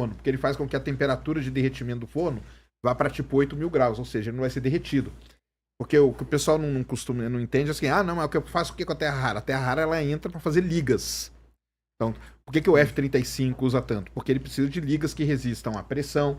forno, porque ele faz com que a temperatura de derretimento do forno vá para tipo 8.000 graus, ou seja, ele não vai ser derretido. Porque o que o pessoal não costuma, não entende assim, não, mas o que eu faço o que com a terra rara? A terra rara ela entra para fazer ligas. Então, por que o F-35 usa tanto? Porque ele precisa de ligas que resistam à pressão,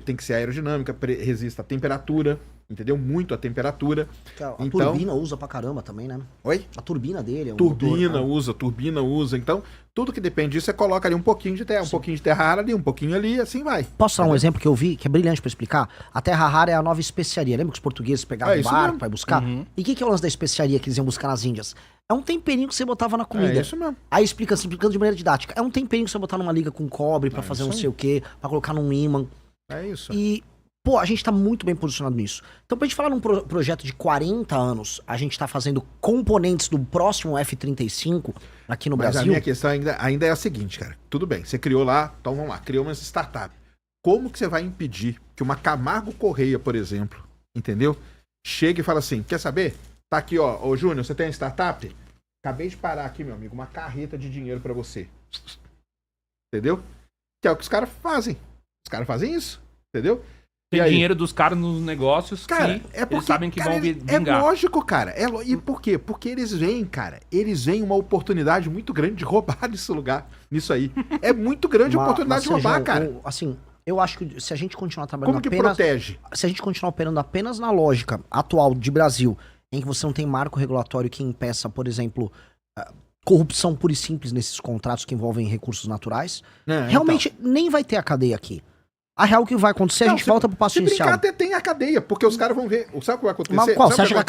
tem que ser aerodinâmica, resista à temperatura, entendeu? Muito à temperatura. A turbina usa pra caramba também, né? Oi? A turbina dele é um turbina motor, usa. Então, tudo que depende disso, você coloca ali um pouquinho de terra, um pouquinho de terra rara ali, um pouquinho ali, assim vai. Posso dar um exemplo que eu vi, que é brilhante pra explicar? A terra rara é a nova especiaria. Lembra que os portugueses pegavam o barco pra buscar? Uhum. E o que é o lance da especiaria que eles iam buscar nas Índias? É um temperinho que você botava na comida. É isso mesmo. Aí explicando de maneira didática. É um temperinho que você botar numa liga com cobre pra fazer não sei o quê, pra colocar num ímã. É isso. E, pô, a gente tá muito bem posicionado nisso. Então, pra gente falar num projeto de 40 anos, a gente tá fazendo componentes do próximo F-35 aqui no Brasil. Mas a minha questão ainda é a seguinte, cara. Tudo bem, você criou lá, então vamos lá, criou uma startup. Como que você vai impedir que uma Camargo Correia, por exemplo, entendeu? Chegue e fala assim, quer saber? Tá aqui, ó, ô Júnior, você tem uma startup? Acabei de parar aqui, meu amigo, uma carreta de dinheiro pra você. Entendeu? Que é o que os caras fazem. Os caras fazem isso, entendeu? Tem dinheiro dos caras nos negócios, cara, que é porque, eles sabem que cara, vão vingar. É lógico, cara. E por quê? Porque eles veem, cara, uma oportunidade muito grande de roubar nesse lugar, nisso aí. É muito grande a oportunidade de roubar, cara. Assim, eu acho que se a gente continuar trabalhando Como que protege? Se a gente continuar operando apenas na lógica atual de Brasil, em que você não tem marco regulatório que impeça, por exemplo, corrupção pura e simples nesses contratos que envolvem recursos naturais, realmente nem vai ter a cadeia aqui. A real que vai acontecer, a gente volta pro passo inicial. Se brincar, até tem a cadeia, porque os caras vão ver. Sabe o que vai acontecer? Mas qual? Você acha que a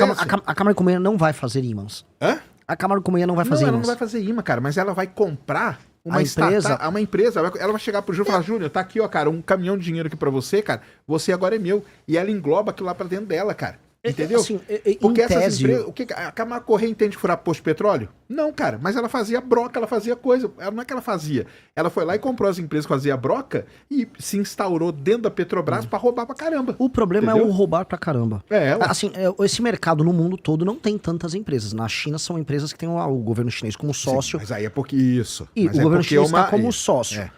Câmara de Comércio não vai fazer ímãs? Hã? A Câmara de Comércio não vai fazer ímãs. ímãs. Ela não vai fazer imã, cara, mas ela vai comprar uma empresa. Uma empresa. Ela vai chegar pro Júnior e falar, Júnior, tá aqui, ó, cara, um caminhão de dinheiro aqui pra você, cara, você agora é meu. E ela engloba aquilo lá pra dentro dela, cara. Entendeu? Assim, porque essas tese... empresas. O que a Camargo Correia entende de furar posto de petróleo? Não, cara. Mas ela fazia broca, ela fazia coisa. Não é que ela fazia. Ela foi lá e comprou as empresas que faziam broca e se instaurou dentro da Petrobras pra roubar pra caramba. O problema é o roubar pra caramba. Assim, esse mercado no mundo todo não tem tantas empresas. Na China são empresas que têm o governo chinês como sócio. Sim, mas aí é porque isso. E o governo chinês está como sócio.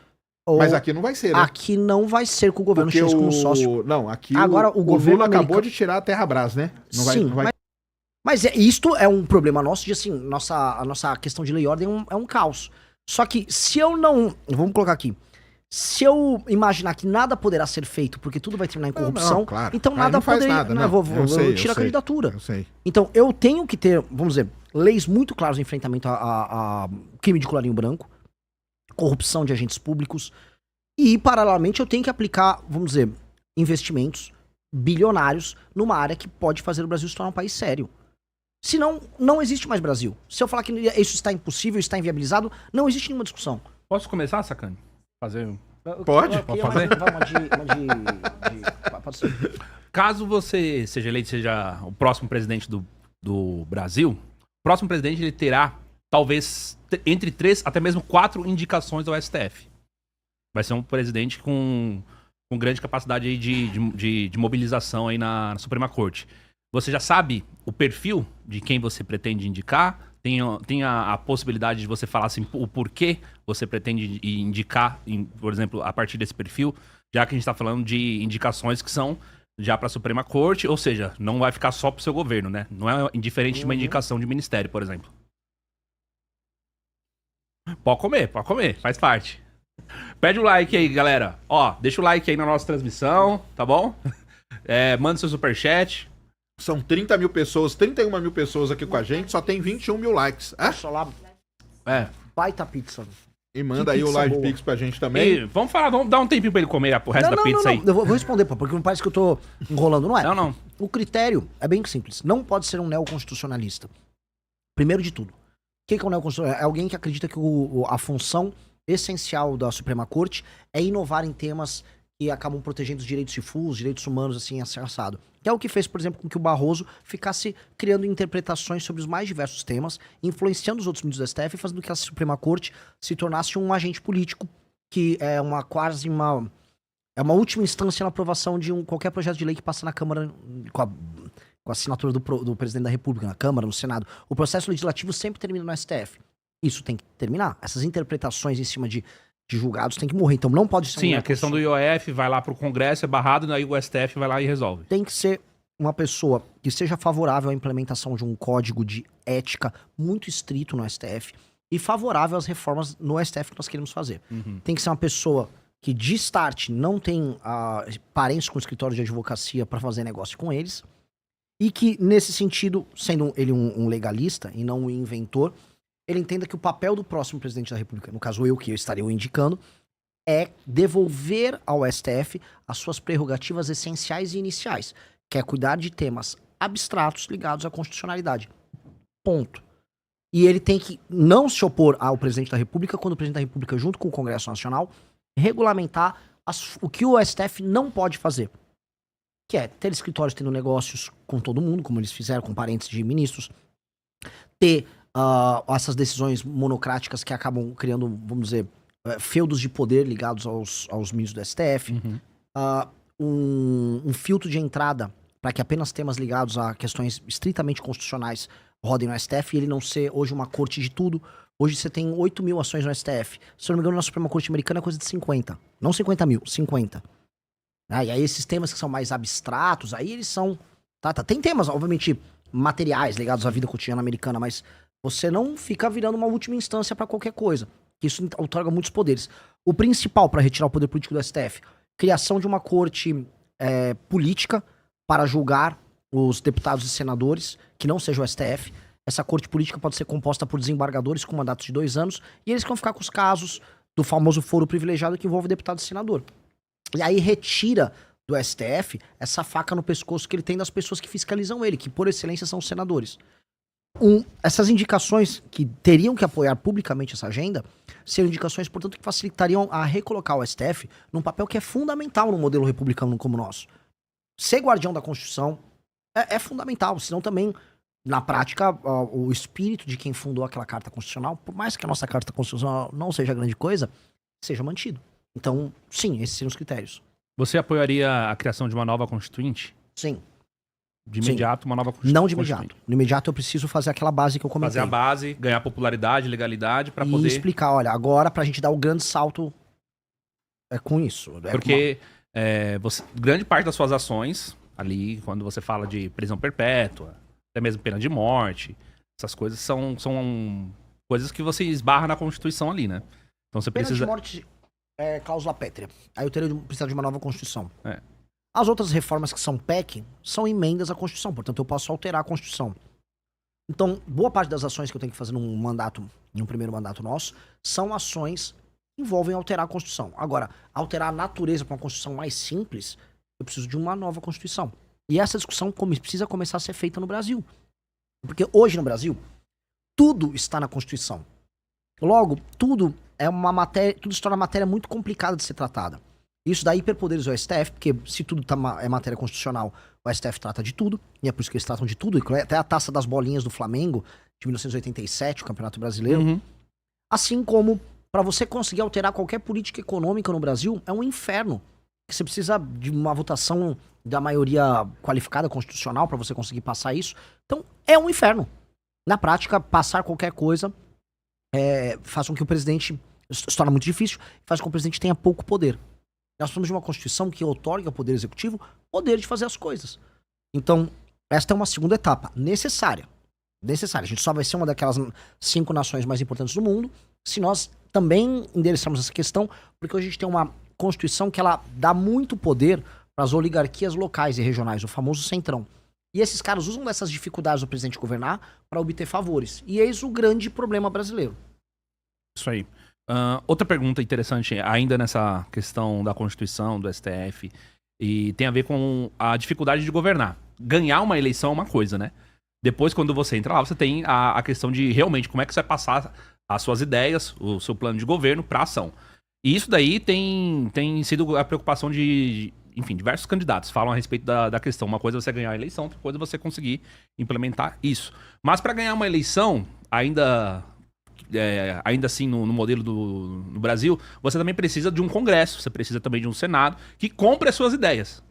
Mas aqui não vai ser, né? Aqui não vai ser com o governo chinês como sócio. Não, aqui agora, o governo Lula acabou de tirar a Terrabras, né? Sim, mas isto é um problema nosso de, assim, a nossa questão de lei e ordem é um caos. Só que se eu não... Vamos colocar aqui. Se eu imaginar que nada poderá ser feito porque tudo vai terminar em corrupção, claro. Então nada poderia... Vou tirar a candidatura. Eu sei. Então eu tenho que ter, vamos dizer, leis muito claras no enfrentamento a crime de colarinho branco, corrupção de agentes públicos, e paralelamente eu tenho que aplicar, vamos dizer, investimentos bilionários numa área que pode fazer o Brasil se tornar um país sério. Senão, não existe mais Brasil. Se eu falar que isso está impossível, está inviabilizado, não existe nenhuma discussão. Posso começar, Sacani? Fazer... Pode? Pode fazer? Pode ser. Caso você seja eleito, seja o próximo presidente do Brasil, o próximo presidente ele terá talvez entre 3 até mesmo 4 indicações ao STF. Vai ser um presidente com grande capacidade aí de mobilização aí na Suprema Corte. Você já sabe o perfil de quem você pretende indicar? Tem a possibilidade de você falar assim, o porquê você pretende indicar, por exemplo, a partir desse perfil, já que a gente está falando de indicações que são já para a Suprema Corte, ou seja, não vai ficar só para o seu governo, né? Não é indiferente de uma indicação de ministério, por exemplo. Pode comer, faz parte. Pede o like aí, galera. Ó, deixa o like aí na nossa transmissão, tá bom? Manda seu superchat. São 30 mil pessoas, 31 mil pessoas aqui com a gente, só tem 21 mil likes. Só lá. Baita pizza. E manda aí o Live Pix pra gente também. E vamos dar um tempinho pra ele comer o resto da pizza aí. Eu vou responder, porque não parece que eu tô enrolando, não é? Não. O critério é bem simples. Não pode ser um neoconstitucionalista. Primeiro de tudo. O que é um neoconstitucionalista? É alguém que acredita que a função essencial da Suprema Corte é inovar em temas que acabam protegendo os direitos difusos, direitos humanos, assim, assado. Que é o que fez, por exemplo, com que o Barroso ficasse criando interpretações sobre os mais diversos temas, influenciando os outros ministros do STF e fazendo com que a Suprema Corte se tornasse um agente político, que é uma última instância na aprovação de qualquer projeto de lei que passa na Câmara com a assinatura do presidente da República, na Câmara, no Senado. O processo legislativo sempre termina no STF. Isso tem que terminar. Essas interpretações em cima de de julgados tem que morrer. Então não pode ser Sim, a questão do IOF vai lá pro Congresso, é barrado, aí o STF vai lá e resolve. Tem que ser uma pessoa que seja favorável à implementação de um código de ética muito estrito no STF e favorável às reformas no STF que nós queremos fazer. Tem que ser uma pessoa que de start não tem parentes com escritório de advocacia para fazer negócio com eles e que, nesse sentido, sendo ele um legalista e não um inventor, ele entenda que o papel do próximo presidente da República, no caso eu, que eu estaria o indicando, é devolver ao STF as suas prerrogativas essenciais e iniciais, que é cuidar de temas abstratos ligados à constitucionalidade. Ponto. E ele tem que não se opor ao presidente da República quando o presidente da República, junto com o Congresso Nacional, regulamentar o que o STF não pode fazer. Que é ter escritórios tendo negócios com todo mundo, como eles fizeram com parentes de ministros, ter essas decisões monocráticas que acabam criando, vamos dizer, feudos de poder ligados aos ministros do STF, um filtro de entrada para que apenas temas ligados a questões estritamente constitucionais rodem no STF e ele não ser hoje uma corte de tudo. Hoje você tem 8 mil ações no STF. Se eu não me engano, na Suprema Corte Americana é coisa de 50. Não 50 mil, 50. E aí esses temas que são mais abstratos, aí eles são... Tem temas, obviamente, materiais ligados à vida cotidiana americana, mas você não fica virando uma última instância para qualquer coisa. Isso outorga muitos poderes. O principal para retirar o poder político do STF, criação de uma corte política para julgar os deputados e senadores, que não seja o STF. Essa corte política pode ser composta por desembargadores com mandatos de 2 anos, e eles vão ficar com os casos do famoso foro privilegiado que envolve deputado e senador. E aí retira do STF essa faca no pescoço que ele tem das pessoas que fiscalizam ele, que por excelência são os senadores. Essas indicações que teriam que apoiar publicamente essa agenda seriam indicações, portanto, que facilitariam a recolocar o STF num papel que é fundamental no modelo republicano como o nosso. Ser guardião da Constituição é fundamental, senão também, na prática, o espírito de quem fundou aquela Carta Constitucional, por mais que a nossa Carta Constitucional não seja grande coisa, seja mantido. Então, sim, esses seriam os critérios. Você apoiaria a criação de uma nova Constituinte? Sim. De imediato, uma nova Constituinte? Não de imediato. No imediato eu preciso fazer aquela base que eu comentei. Fazer a base, ganhar popularidade, legalidade, para poder... E explicar, olha, agora pra gente dar o grande salto é com isso. Porque grande parte das suas ações, ali, quando você fala de prisão perpétua, até mesmo pena de morte, essas coisas são coisas que você esbarra na Constituição ali, né? Então você pena precisa... de morte é cláusula pétrea. Aí eu teria precisado de uma nova Constituição. É. As outras reformas que são PEC são emendas à Constituição, portanto eu posso alterar a Constituição. Então, boa parte das ações que eu tenho que fazer num primeiro mandato nosso, são ações que envolvem alterar a Constituição. Agora, alterar a natureza para uma Constituição mais simples, eu preciso de uma nova Constituição. E essa discussão precisa começar a ser feita no Brasil. Porque hoje no Brasil, tudo está na Constituição. Logo, tudo se torna matéria muito complicada de ser tratada. Isso dá hiperpoderes ao STF, porque se tudo é matéria constitucional, o STF trata de tudo, e é por isso que eles tratam de tudo, até a taça das bolinhas do Flamengo, de 1987, o Campeonato Brasileiro. Uhum. Assim como, para você conseguir alterar qualquer política econômica no Brasil, é um inferno. Você precisa de uma votação da maioria qualificada constitucional para você conseguir passar isso. Então, é um inferno. Na prática, passar qualquer coisa faz com que o presidente... Se torna muito difícil, faz com que o presidente tenha pouco poder. Nós precisamos de uma Constituição que otorgue ao Poder Executivo poder de fazer as coisas. Então, esta é uma segunda etapa necessária. A gente só vai ser uma daquelas 5 nações mais importantes do mundo se nós também endereçarmos essa questão, porque hoje a gente tem uma Constituição que ela dá muito poder para as oligarquias locais e regionais, o famoso centrão. E esses caras usam dessas dificuldades do presidente governar para obter favores. E eis o grande problema brasileiro. Isso aí. Outra pergunta interessante, ainda nessa questão da Constituição, do STF, e tem a ver com a dificuldade de governar. Ganhar uma eleição é uma coisa, né? Depois, quando você entra lá, você tem a questão de realmente como é que você vai passar as suas ideias, o seu plano de governo para ação. E isso daí tem sido a preocupação de, enfim, diversos candidatos falam a respeito da questão. Uma coisa é você ganhar a eleição, outra coisa é você conseguir implementar isso. Mas para ganhar uma eleição, ainda assim no modelo no Brasil, você também precisa de um Congresso, você precisa também de um Senado que compre as suas ideias.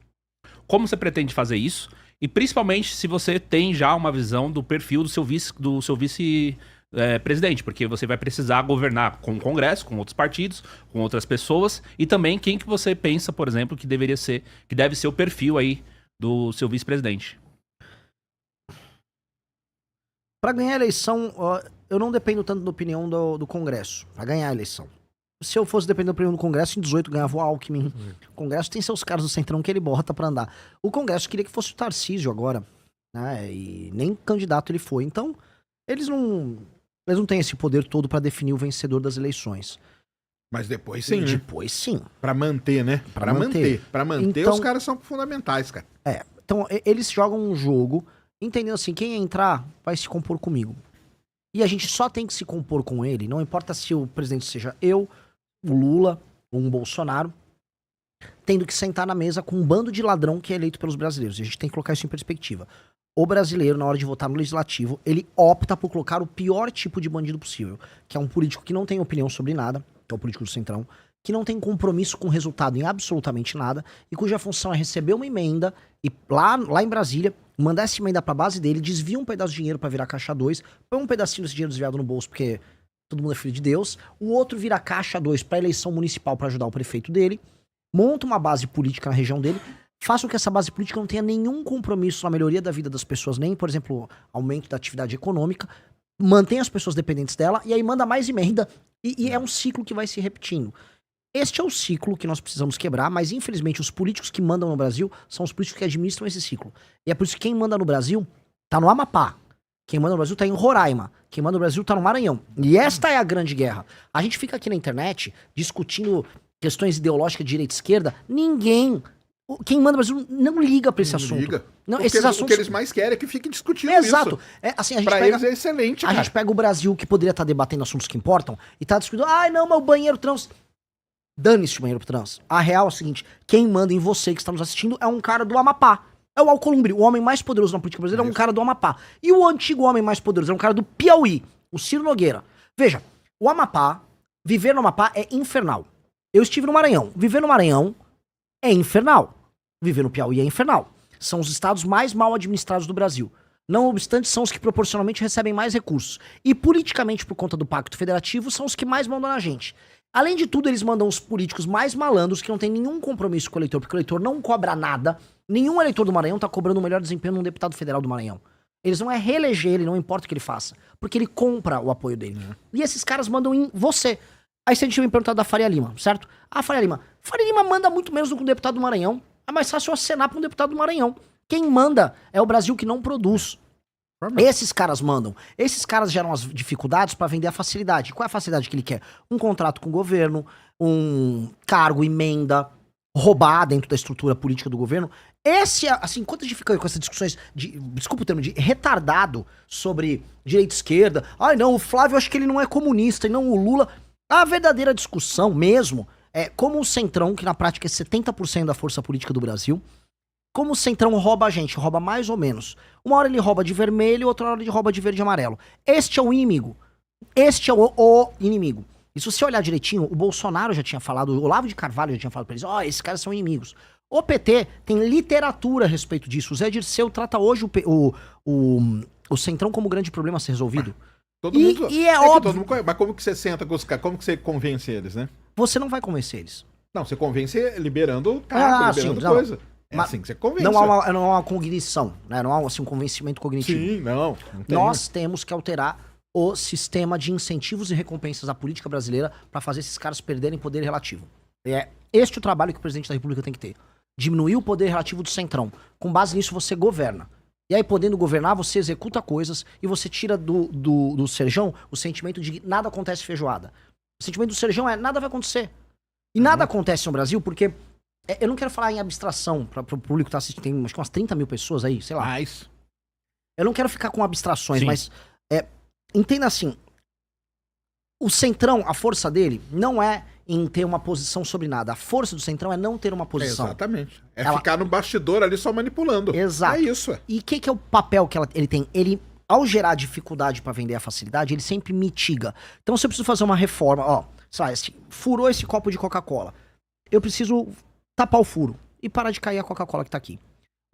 Como você pretende fazer isso? E principalmente se você tem já uma visão do perfil do seu vice presidente, porque você vai precisar governar com o Congresso, com outros partidos, com outras pessoas, e também quem que você pensa, por exemplo, que deve ser o perfil aí do seu vice-presidente. Para ganhar a eleição, eu não dependo tanto da opinião do Congresso, para ganhar a eleição. Se eu fosse depender da opinião do Congresso, em 18 ganhava o Alckmin. O Congresso tem seus caras do Centrão que ele bota pra andar. O Congresso queria que fosse o Tarcísio agora, né? E nem candidato ele foi. Então, eles não têm esse poder todo pra definir o vencedor das eleições. Mas depois sim, né? Depois sim. Pra manter, né? Pra manter. Pra manter, então, os caras são fundamentais, cara. Então eles jogam um jogo, entendendo assim, quem entrar vai se compor comigo. E a gente só tem que se compor com ele, não importa se o presidente seja eu, o Lula, ou um Bolsonaro, tendo que sentar na mesa com um bando de ladrão que é eleito pelos brasileiros. E a gente tem que colocar isso em perspectiva. O brasileiro, na hora de votar no legislativo, ele opta por colocar o pior tipo de bandido possível, que é um político que não tem opinião sobre nada, que é o político do Centrão, que não tem compromisso com o resultado em absolutamente nada, e cuja função é receber uma emenda e lá em Brasília, mandar essa emenda pra base dele, desvia um pedaço de dinheiro pra virar caixa 2, põe um pedacinho desse dinheiro desviado no bolso, porque todo mundo é filho de Deus, o outro vira caixa 2 pra eleição municipal pra ajudar o prefeito dele, monta uma base política na região dele, faça com que essa base política não tenha nenhum compromisso na melhoria da vida das pessoas, nem, por exemplo, aumento da atividade econômica, mantém as pessoas dependentes dela, e aí manda mais emenda, e é um ciclo que vai se repetindo. Este é o ciclo que nós precisamos quebrar, mas infelizmente os políticos que mandam no Brasil são os políticos que administram esse ciclo. E é por isso que quem manda no Brasil tá no Amapá, quem manda no Brasil tá em Roraima, quem manda no Brasil tá no Maranhão. E esta é a grande guerra. A gente fica aqui na internet discutindo questões ideológicas de direita e esquerda, quem manda no Brasil não liga pra esse assunto. Liga. Não, Porque esses assuntos... o que eles mais querem é que fiquem discutindo Exato. isso. Assim, a gente pra pega... eles é excelente, A cara. gente pega o Brasil, que poderia estar debatendo assuntos que importam, e tá discutindo, não, mas o banheiro trans... Dane-se o banheiro trans. A real é o seguinte, quem manda em você que está nos assistindo é um cara do Amapá. É o Alcolumbre, o homem mais poderoso na política brasileira é um cara do Amapá. E o antigo homem mais poderoso é um cara do Piauí, o Ciro Nogueira. Veja, o Amapá, viver no Amapá é infernal. Eu estive no Maranhão. Viver no Maranhão é infernal. Viver no Piauí é infernal. São os estados mais mal administrados do Brasil. Não obstante, são os que proporcionalmente recebem mais recursos. E politicamente, por conta do Pacto Federativo, são os que mais mandam na gente. Além de tudo, eles mandam os políticos mais malandros que não tem nenhum compromisso com o eleitor, porque o eleitor não cobra nada. Nenhum eleitor do Maranhão tá cobrando o melhor desempenho num deputado federal do Maranhão. Eles não é reeleger ele, não importa o que ele faça. Porque ele compra o apoio dele. E esses caras mandam em você. Aí você tinha me perguntado da Faria Lima, certo? Faria Lima manda muito menos do que um deputado do Maranhão. É mais fácil acenar pra um deputado do Maranhão. Quem manda é o Brasil que não produz. Esses caras mandam. Esses caras geram as dificuldades pra vender a facilidade. Qual é a facilidade que ele quer? Um contrato com o governo, um cargo, emenda, roubar dentro da estrutura política do governo. Enquanto a gente fica com essas discussões desculpa o termo, de retardado sobre direita e esquerda. Não, o Flávio, acho que ele não é comunista, e não o Lula. A verdadeira discussão mesmo é como o Centrão, que na prática é 70% da força política do Brasil, como o Centrão rouba a gente, rouba mais ou menos. Uma hora ele rouba de vermelho, outra hora ele rouba de verde e amarelo. Este é o inimigo. Este é o inimigo. E se você olhar direitinho, o Bolsonaro já tinha falado, o Olavo de Carvalho já tinha falado pra eles, esses caras são inimigos. O PT tem literatura a respeito disso. O Zé Dirceu trata hoje o Centrão como grande problema a ser resolvido. Todo mundo, é óbvio. Todo mundo, mas como que você senta com os caras? Como que você convence eles, né? Você não vai convencer eles. Não, você convence liberando cargo, liberando coisa. É assim que você convence. Não há uma cognição, né? Não há um convencimento cognitivo. Sim, não tem. Nós temos que alterar o sistema de incentivos e recompensas da política brasileira para fazer esses caras perderem poder relativo. É este o trabalho que o presidente da República tem que ter. Diminuir o poder relativo do Centrão. Com base nisso, você governa. E aí, podendo governar, você executa coisas e você tira do Serjão o sentimento de que nada acontece feijoada. O sentimento do Serjão é nada vai acontecer. E nada acontece no Brasil porque... Eu não quero falar em abstração para o público que tá assistindo, tem acho que umas 30 mil pessoas aí, sei lá. Mais. Eu não quero ficar com abstrações, Sim. mas entenda assim, o Centrão, a força dele, não é em ter uma posição sobre nada. A força do Centrão é não ter uma posição. Exatamente. Ficar no bastidor ali só manipulando. Exato. É isso. E o que é o papel que ele tem? Ele, ao gerar dificuldade para vender a facilidade, ele sempre mitiga. Então, se eu preciso fazer uma reforma, sei lá, furou esse copo de Coca-Cola, eu preciso tapar o furo e parar de cair a Coca-Cola que tá aqui.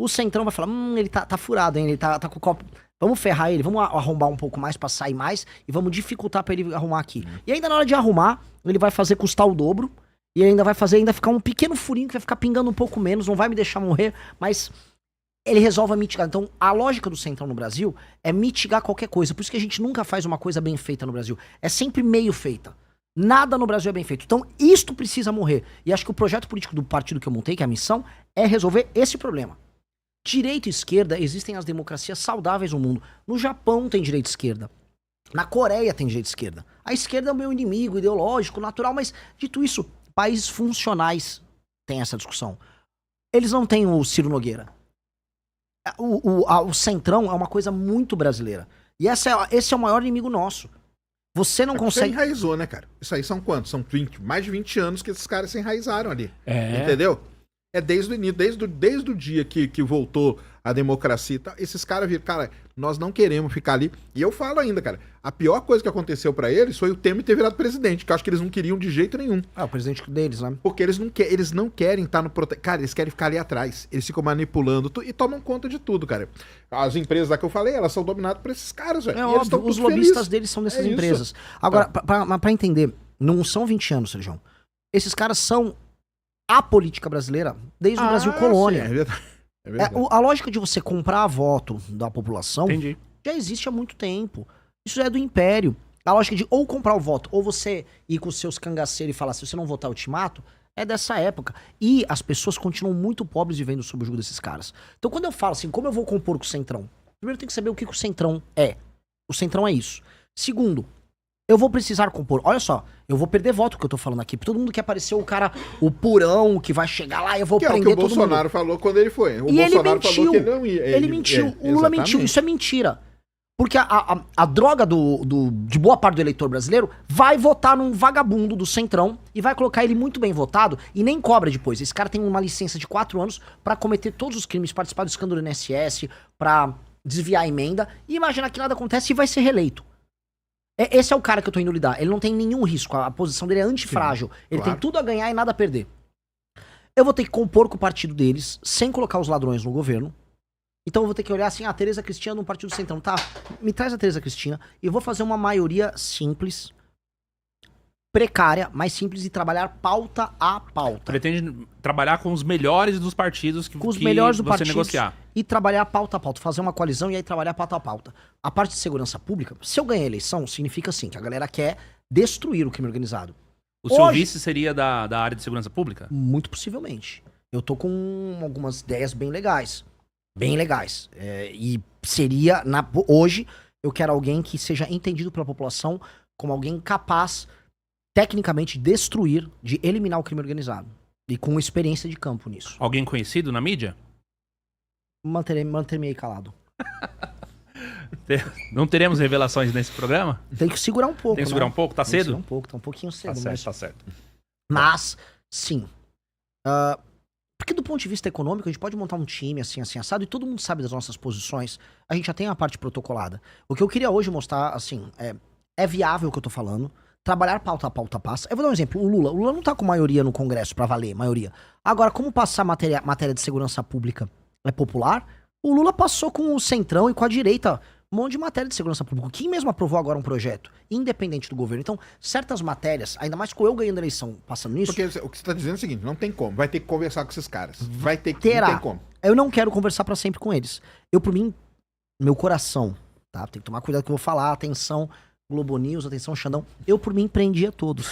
O Centrão vai falar, ele tá furado, hein? Ele tá com o copo. Vamos ferrar ele, vamos arrombar um pouco mais pra sair mais e vamos dificultar pra ele arrumar aqui. E ainda na hora de arrumar, ele vai fazer custar o dobro e ainda vai fazer ficar um pequeno furinho que vai ficar pingando um pouco menos, não vai me deixar morrer, mas ele resolve mitigar. Então, a lógica do Centrão no Brasil é mitigar qualquer coisa. Por isso que a gente nunca faz uma coisa bem feita no Brasil. É sempre meio feita. Nada no Brasil é bem feito. Então, isto precisa morrer. E acho que o projeto político do partido que eu montei, que é a missão, é resolver esse problema. Direita e esquerda, existem as democracias saudáveis no mundo. No Japão tem direita e esquerda. Na Coreia tem direita e esquerda. A esquerda é o meu inimigo ideológico, natural, mas, dito isso, países funcionais têm essa discussão. Eles não têm o Ciro Nogueira. O Centrão é uma coisa muito brasileira. E esse é o maior inimigo nosso. Você não consegue... Você enraizou, né, cara? Isso aí são quantos? São mais de 20 anos que esses caras se enraizaram ali. É. Entendeu? É desde o início, desde o dia que voltou a democracia e tal, esses caras viram, cara, nós não queremos ficar ali. E eu falo ainda, cara, a pior coisa que aconteceu pra eles foi o Temer ter virado presidente, que eu acho que eles não queriam de jeito nenhum. o presidente deles, né? Porque eles não querem estar no... Cara, eles querem ficar ali atrás. Eles ficam manipulando e tomam conta de tudo, cara. As empresas lá que eu falei, elas são dominadas por esses caras, velho. É óbvio, os lobistas deles são dessas empresas. Agora, pra entender, não são 20 anos, Sérgio. Esses caras são a política brasileira desde o Brasil colônia. Sim, é verdade. É verdade. A lógica de você comprar voto da população Entendi. já existe há muito tempo. Isso é do Império. A lógica de ou comprar o voto, ou você ir com os seus cangaceiros e falar, se você não votar, eu te mato, é dessa época. E as pessoas continuam muito pobres vivendo sob o jugo desses caras. Então quando eu falo assim, como eu vou compor com o Centrão? Primeiro tem que saber o que o Centrão é. O Centrão é isso. Segundo, eu vou precisar compor. Olha só, eu vou perder voto que eu tô falando aqui. Todo mundo quer parecer o cara, o purão, que vai chegar lá e eu vou prender todo mundo. Que é o que o Bolsonaro falou quando ele foi. O e Bolsonaro ele mentiu. falou que ele não ia. Ele mentiu. O Lula mentiu. Isso é mentira. Porque a droga de boa parte do eleitor brasileiro vai votar num vagabundo do Centrão e vai colocar ele muito bem votado e nem cobra depois. Esse cara tem uma licença de 4 anos pra cometer todos os crimes, participar do escândalo do INSS, pra desviar a emenda e imaginar que nada acontece e vai ser reeleito. Esse é o cara que eu tô indo lidar. Ele não tem nenhum risco. A posição dele é antifrágil. Ele tem tudo a ganhar e nada a perder. Eu vou ter que compor com o partido deles, sem colocar os ladrões no governo. Então eu vou ter que olhar assim, a Tereza Cristina no Partido Centrão. Tá, me traz a Tereza Cristina e eu vou fazer uma maioria simples, precária, mais simples e trabalhar pauta a pauta. Pretende trabalhar com os melhores dos partidos que, com os melhores do você partido negociar. E trabalhar pauta a pauta, fazer uma coalizão e aí trabalhar pauta a pauta. A parte de segurança pública, se eu ganhar a eleição, significa assim, que a galera quer destruir o crime organizado. O seu vice seria da área de segurança pública? Muito possivelmente. Eu tô com algumas ideias bem legais. Bem legais. E seria, hoje, eu quero alguém que seja entendido pela população como alguém capaz, tecnicamente, de destruir, de eliminar o crime organizado. E com experiência de campo nisso. Alguém conhecido na mídia? Manter-me aí calado. Não teremos revelações nesse programa? Tem que segurar um pouco. Tem que segurar um pouco? Tá cedo? Tem que segurar um pouco, tá um pouquinho cedo. Tá certo, tá certo. Mas, sim. Porque do ponto de vista econômico, a gente pode montar um time assim, assado, e todo mundo sabe das nossas posições. A gente já tem a parte protocolada. O que eu queria hoje mostrar, assim, é viável o que eu tô falando. Trabalhar pauta a pauta passa. Eu vou dar um exemplo. O Lula não tá com maioria no Congresso pra valer, maioria. Agora, como passar matéria de segurança pública é popular, o Lula passou com o Centrão e com a direita um monte de matéria de segurança pública. Quem mesmo aprovou agora um projeto, independente do governo. Então, certas matérias, ainda mais com eu ganhando a eleição passando nisso... Porque o que você tá dizendo é o seguinte, não tem como. Vai ter que conversar com esses caras. Vai ter que... Terá. Não tem como. Eu não quero conversar pra sempre com eles. Eu, por mim, meu coração, tá? Tem que tomar cuidado com o que eu vou falar. Atenção, Globo News, atenção, Xandão. Eu, por mim, prendia todos.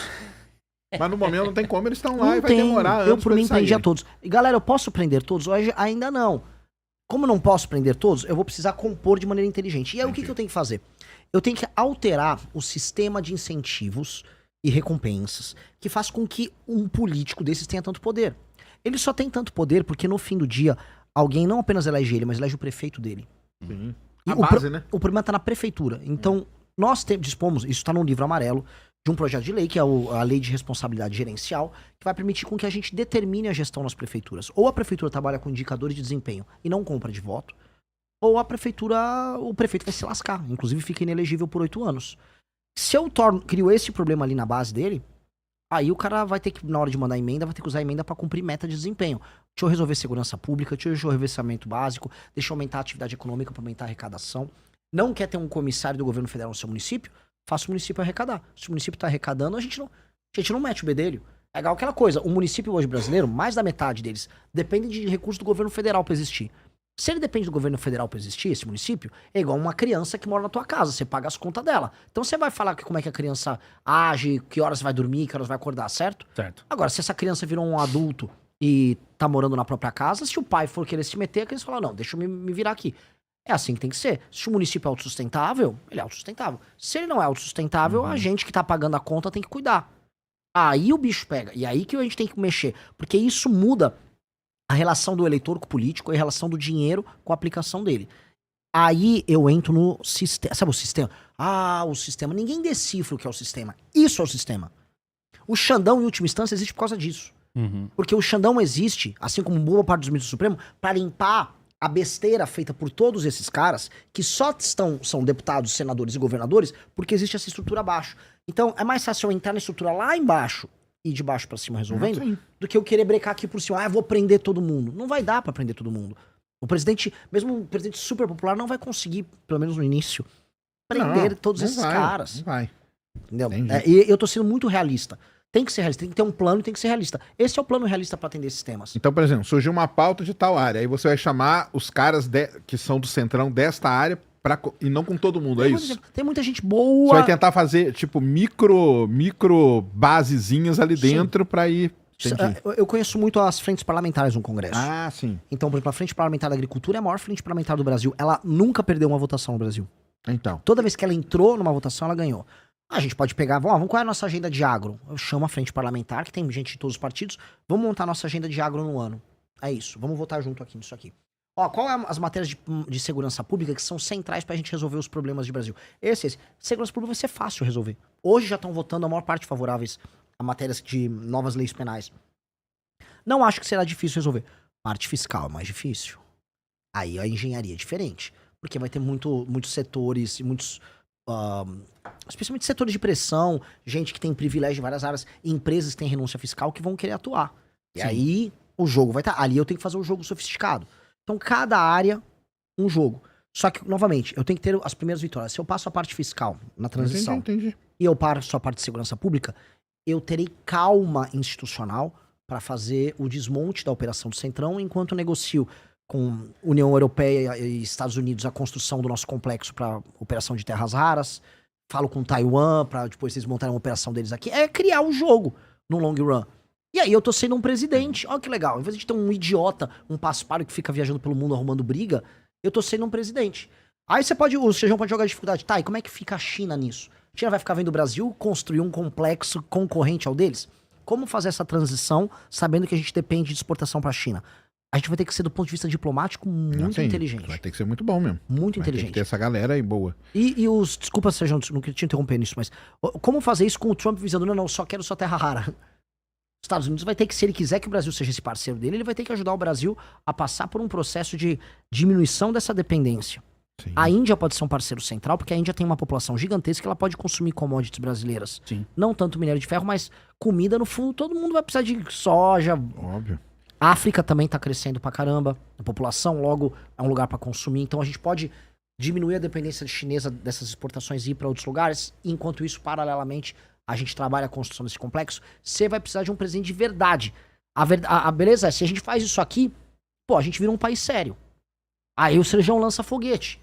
Mas no momento não tem como, eles estão lá Não e vai demorar anos. Eu, por mim, prendia saírem. todos. E, galera, eu posso prender todos? Hoje, ainda não. Como eu não posso prender todos, eu vou precisar compor de maneira inteligente. E aí, o que eu tenho que fazer? Eu tenho que alterar o sistema de incentivos e recompensas que faz com que um político desses tenha tanto poder. Ele só tem tanto poder porque, no fim do dia, alguém não apenas elege ele, mas elege o prefeito dele. Sim. E A base, né? O problema tá na prefeitura. Então, nós dispomos, isso tá no livro amarelo, de um projeto de lei, que é a Lei de Responsabilidade Gerencial, que vai permitir com que a gente determine a gestão nas prefeituras. Ou a prefeitura trabalha com indicadores de desempenho e não compra de voto, ou o prefeito vai se lascar, inclusive fica inelegível por 8 anos. Se eu crio esse problema ali na base dele, Aí o cara vai ter que, na hora de mandar emenda, vai ter que usar a emenda pra cumprir meta de desempenho. Deixa eu resolver segurança pública, deixa eu resolver saneamento básico, deixa eu aumentar a atividade econômica pra aumentar a arrecadação. Não quer ter um comissário do governo federal no seu município? Faça o município arrecadar. Se o município tá arrecadando, a gente não mete o bedelho. É igual aquela coisa, o município hoje brasileiro, mais da metade deles, dependem de recursos do governo federal pra existir. Se ele depende do governo federal pra existir, esse município, é igual uma criança que mora na tua casa, você paga as contas dela. Então você vai falar como é que a criança age, que horas vai dormir, que horas vai acordar, certo? Certo. Agora, se essa criança virou um adulto e tá morando na própria casa, se o pai for querer se meter, a criança fala, não, deixa eu me virar aqui. É assim que tem que ser. Se o município é autossustentável, ele é autossustentável. Se ele não é autossustentável, a gente que tá pagando a conta tem que cuidar. Aí o bicho pega. E aí que a gente tem que mexer. Porque isso muda a relação do eleitor com o político e a relação do dinheiro com a aplicação dele. Aí eu entro no sistema. Sabe o sistema? Ah, o sistema. Ninguém decifra o que é o sistema. Isso é o sistema. O Xandão, em última instância, existe por causa disso. Porque o Xandão existe, assim como boa parte dos ministros do Supremo, para limpar a besteira feita por todos esses caras que só são deputados, senadores e governadores porque existe essa estrutura abaixo. Então é mais fácil eu entrar na estrutura lá embaixo e de baixo pra cima resolvendo do que eu querer brecar aqui por cima. Ah, eu vou prender todo mundo. Não vai dar pra prender todo mundo. O presidente, mesmo um presidente super popular, não vai conseguir, pelo menos no início, prender todos esses caras. Não vai. Entendeu? E eu tô sendo muito realista. Tem que ser realista, tem que ter um plano e tem que ser realista. Esse é o plano realista pra atender esses temas. Então, por exemplo, surgiu uma pauta de tal área, aí você vai chamar os caras que são do Centrão desta área e não com todo mundo, é isso? Tem muita gente boa. Você vai tentar fazer, tipo, micro basezinhas ali dentro pra ir... Eu conheço muito as frentes parlamentares no Congresso. Ah, sim. Então, por exemplo, a Frente Parlamentar da Agricultura é a maior frente parlamentar do Brasil. Ela nunca perdeu uma votação no Brasil. Então. Toda vez que ela entrou numa votação, ela ganhou. A gente pode pegar, vamos, qual é a nossa agenda de agro? Eu chamo a frente parlamentar, que tem gente de todos os partidos, vamos montar a nossa agenda de agro no ano. É isso, vamos votar junto aqui nisso aqui. Ó, qual é as matérias de segurança pública que são centrais pra gente resolver os problemas do Brasil? Segurança pública vai ser fácil resolver. Hoje já estão votando a maior parte favoráveis a matérias de novas leis penais. Não acho que será difícil resolver. Parte fiscal é mais difícil. Aí a engenharia é diferente, porque vai ter muitos setores e muitos... especialmente setores de pressão, gente que tem privilégio em várias áreas, empresas que têm renúncia fiscal que vão querer atuar. E aí o jogo vai estar... Ali eu tenho que fazer um jogo sofisticado. Então cada área, um jogo. Só que, novamente, eu tenho que ter as primeiras vitórias. Se eu passo a parte fiscal na transição Entendi. e eu passo a parte de segurança pública, eu terei calma institucional para fazer o desmonte da operação do Centrão enquanto negocio com União Europeia e Estados Unidos a construção do nosso complexo para operação de terras raras. Falo com Taiwan para depois eles montarem uma operação deles aqui. É criar um jogo no long run. E aí eu tô sendo um presidente. Olha que legal. Em vez de ter um idiota, um paspalho que fica viajando pelo mundo arrumando briga, eu tô sendo um presidente. Aí o Sejão pode jogar dificuldade. Tá, e como é que fica a China nisso? A China vai ficar vendo o Brasil construir um complexo concorrente ao deles? Como fazer essa transição sabendo que a gente depende de exportação pra China? A gente vai ter que ser, do ponto de vista diplomático, muito inteligente. Vai ter que ser muito bom mesmo. Muito vai inteligente. Tem que ter essa galera aí boa. Desculpa, Sejão, não queria te interromper nisso, mas como fazer isso com o Trump visando, não, só quero sua terra rara? Os Estados Unidos vai ter que, se ele quiser que o Brasil seja esse parceiro dele, ele vai ter que ajudar o Brasil a passar por um processo de diminuição dessa dependência. Sim. A Índia pode ser um parceiro central, porque a Índia tem uma população gigantesca que ela pode consumir commodities brasileiras. Sim. Não tanto minério de ferro, mas comida, no fundo, todo mundo vai precisar de soja. Óbvio. A África também tá crescendo pra caramba. A população, logo, é um lugar pra consumir. Então a gente pode diminuir a dependência chinesa dessas exportações e ir pra outros lugares. E, enquanto isso, paralelamente, a gente trabalha a construção desse complexo. Você vai precisar de um presidente de verdade. A beleza é, se a gente faz isso aqui, pô, a gente vira um país sério. Aí o Serjão lança foguete.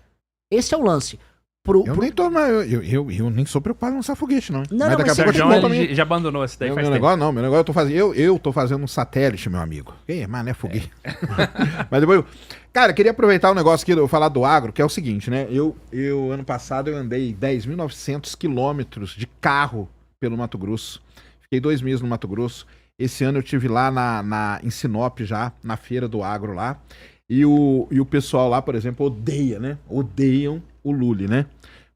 Esse é o lance. Eu nem sou preocupado em lançar foguete, não. Não, mas daqui a pouco já abandonou essa daí meu faz negócio não, meu negócio eu tô fazendo um satélite, meu amigo. Mas não é foguete. Mas depois cara, eu queria aproveitar um negócio aqui, eu falar do agro, que é o seguinte, né? Eu ano passado eu andei 10.900 quilômetros de carro pelo Mato Grosso. Fiquei 2 meses no Mato Grosso. Esse ano eu tive lá em Sinop já, na feira do agro lá. E o pessoal lá, por exemplo, odeiam o Lully, né?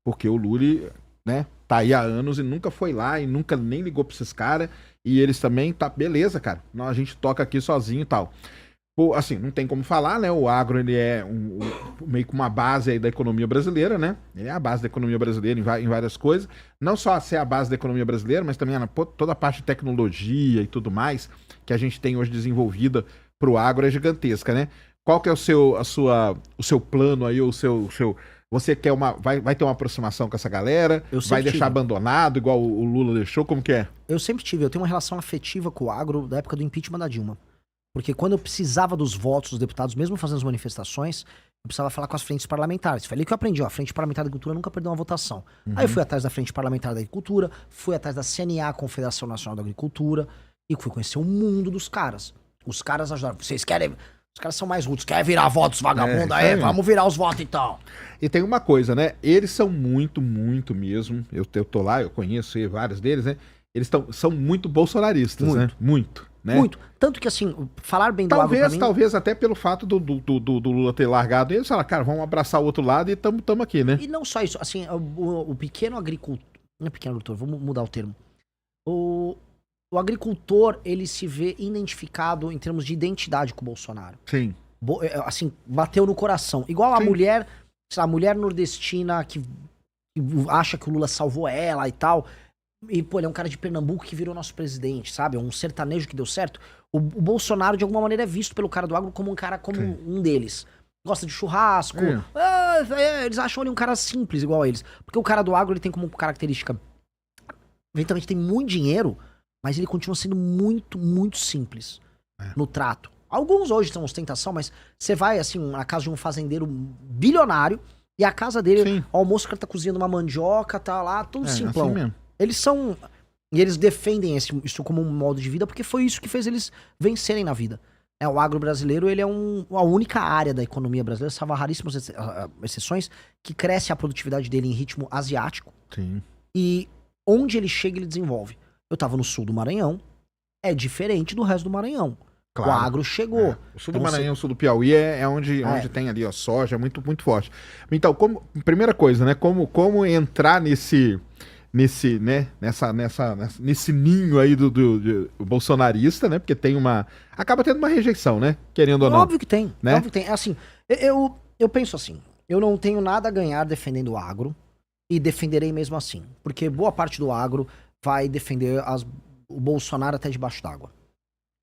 Porque o Lully, né, tá aí há anos e nunca foi lá e nunca nem ligou pra esses caras. E eles também, tá, beleza, cara. A gente toca aqui sozinho e tal. assim, não tem como falar, né? O agro, ele é meio que uma base aí da economia brasileira, né? Ele é a base da economia brasileira em várias coisas. Não só ser a base da economia brasileira, mas também toda a parte de tecnologia e tudo mais que a gente tem hoje desenvolvida pro agro é gigantesca, né? Qual que é o seu plano aí, o seu você quer vai ter uma aproximação com essa galera? Vai deixar abandonado, igual o Lula deixou? Como que é? Eu sempre tive, eu tenho uma relação afetiva com o agro da época do impeachment da Dilma. Porque quando eu precisava dos votos dos deputados, mesmo fazendo as manifestações, eu precisava falar com as frentes parlamentares. Foi ali que eu aprendi, ó, a Frente Parlamentar da Agricultura nunca perdeu uma votação. Aí eu fui atrás da Frente Parlamentar da Agricultura, fui atrás da CNA, Confederação Nacional da Agricultura, e fui conhecer o mundo dos caras. Os caras ajudaram. Vocês querem... Os caras são mais rudes. Quer virar votos, vagabundo? Aí, vamos virar os votos, então. E tem uma coisa, né? Eles são muito mesmo. Eu tô lá, eu conheço vários deles, né? Eles são muito bolsonaristas, né? Muito. Né? Muito. Tanto que, assim, falar bem do agro pra mim... Talvez até pelo fato do Lula ter largado eles, falaram, cara, vamos abraçar o outro lado e tamo aqui, né? E não só isso, assim, o pequeno agricultor... Não é pequeno agricultor, vamos mudar o termo. O agricultor, ele se vê identificado em termos de identidade com o Bolsonaro. Sim. Assim, bateu no coração. Igual a mulher, sei lá, a mulher nordestina que acha que o Lula salvou ela e tal... E, pô, ele é um cara de Pernambuco que virou nosso presidente, sabe? É um sertanejo que deu certo. O Bolsonaro, de alguma maneira, é visto pelo cara do agro como um cara como um deles. Gosta de churrasco. Eles acham ele um cara simples, igual a eles. Porque o cara do agro, ele tem como característica... Eventualmente tem muito dinheiro, mas ele continua sendo muito simples no trato. Alguns hoje são ostentação, mas você vai, assim, na casa de um fazendeiro bilionário e a casa dele, o almoço que ele tá cozinhando uma mandioca, tá lá, tudo simplão. Assim mesmo. Eles são... E eles defendem isso como um modo de vida, porque foi isso que fez eles vencerem na vida. O agro brasileiro, ele é a única área da economia brasileira, salvo raríssimas exceções, que cresce a produtividade dele em ritmo asiático. Sim. E onde ele chega, ele desenvolve. Eu tava no sul do Maranhão, é diferente do resto do Maranhão. Claro. O agro chegou. O sul do Maranhão, o sul do Piauí é onde tem ali, ó, soja, é muito muito forte. Então, primeira coisa, né, como entrar nesse ninho aí do bolsonarista, né? Porque acaba tendo uma rejeição, né? Querendo ou não. Óbvio que tem, né? Óbvio que tem. Assim, eu penso assim, eu não tenho nada a ganhar defendendo o agro e defenderei mesmo assim. Porque boa parte do agro vai defender o Bolsonaro até debaixo d'água.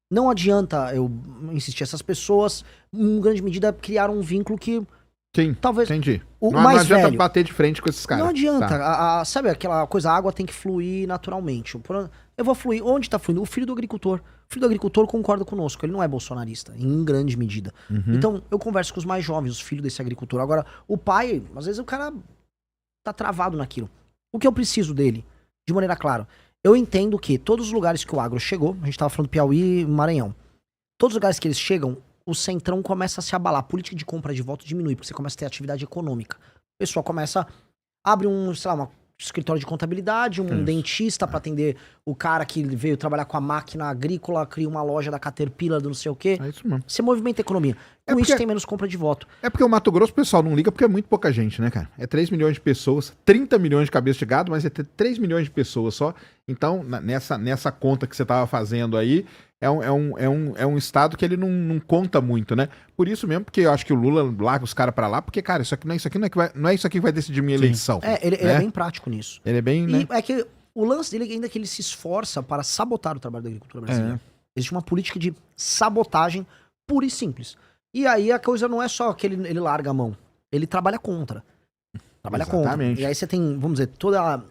Não adianta eu insistir, essas pessoas, em grande medida, criaram um vínculo que... Sim, talvez entendi. Não adianta velho, bater de frente com esses caras. Não adianta. Sabe aquela coisa, a água tem que fluir naturalmente. Eu vou fluir. Onde tá fluindo? O filho do agricultor. O filho do agricultor concorda conosco. Ele não é bolsonarista, em grande medida. Então, eu converso com os mais jovens, os filhos desse agricultor. Agora, o pai, às vezes o cara tá travado naquilo. O que eu preciso dele? De maneira clara. Eu entendo que todos os lugares que o agro chegou, a gente tava falando Piauí e Maranhão, todos os lugares que eles chegam, o centrão começa a se abalar. A política de compra de voto diminui, porque você começa a ter atividade econômica. O pessoal começa... Abre um escritório de contabilidade, um dentista pra atender o cara que veio trabalhar com a máquina agrícola, cria uma loja da Caterpillar, do não sei o quê. É isso mesmo. Você movimenta a economia. Com isso tem menos compra de voto. É porque o Mato Grosso, o pessoal não liga porque é muito pouca gente, né, cara? É 3 milhões de pessoas, 30 milhões de cabeças de gado, mas é 3 milhões de pessoas só. Então, nessa conta que você tava fazendo aí, é um estado que ele não conta muito, né? Por isso mesmo, porque eu acho que o Lula larga os caras pra lá, porque, cara, não é isso aqui que vai decidir minha eleição. Ele é bem prático nisso. Ele é bem, né? É que o lance dele ainda é que ele se esforça para sabotar o trabalho da agricultura brasileira. Existe uma política de sabotagem pura e simples. E aí a coisa não é só que ele larga a mão. Ele trabalha contra. Exatamente. E aí você tem, vamos dizer, toda